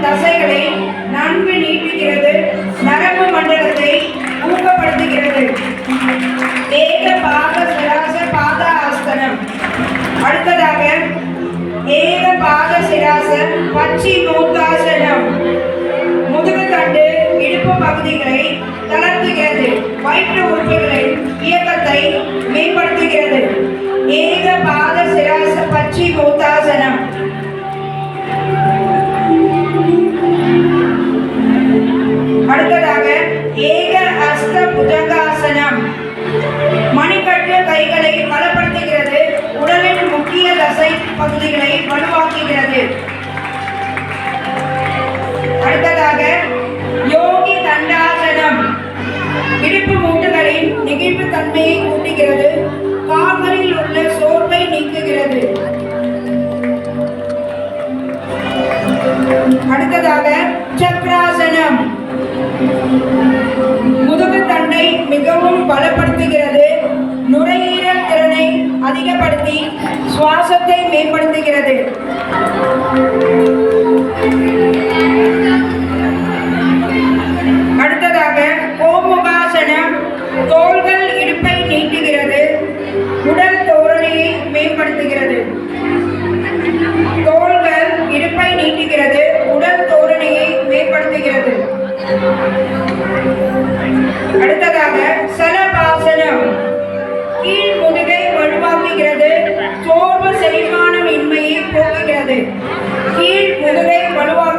தசைகளை நன்கு நீட்டுகிறது, நரம்பு மண்டலத்தை ஊக்கப்படுத்துகிறது. ஏக பாக சிராச பாதாஸ்தனம். அடுத்ததாக ஏக பாக சிராச பச்சி மூத்தாசனம். முதுகுத்தண்டு இடுப்பு பகுதிகளை தளர்த்துகிறது, வயிற்று உறுப்புகளின் இயக்கத்தை மேம்படுத்துகிறது. ஏக பாத சிராச பச்சி மூத்தாசனம். அடுத்ததாக ஏக அஸ்த புஜங்காசனம். மணிக்கட்டு கைகளை பலப்படுத்துகிறது, உடலின் முக்கிய தசை பகுதிகளை வலுவாக்குகிறது. அடுத்ததாக யோகி தண்டாசனம். இடுப்பு மூட்டுகளின் நெகிழ்வு தன்மையை கூட்டுகிறது, கால்களில் உள்ள சோர்வை நீக்குகிறது. அடுத்ததாக சக்ராசனம். முதுகு தண்டை மிகவும் பலப்படுத்துகிறது, நுரையீரல் திறனை அதிகப்படுத்தி சுவாசத்தை மேம்படுத்துகிறது. அடுத்ததாக கோமுகாசனம். தோள்கள் இடுப்பை நீட்டுகிறது, உடல் தோரணையை மேம்படுத்துகிறது. தோள்கள் இடுப்பை நீட்டுகிறது, உடல் தோரணையை மேம்படுத்துகிறது. அடுத்ததாக சலபாசனம். கீழ் முதுகை வலுவாக்குகிறது, சோர்வு செரிமானமின்மையை போக்குகிறது. கீழ் முதுகை வலுவாக்க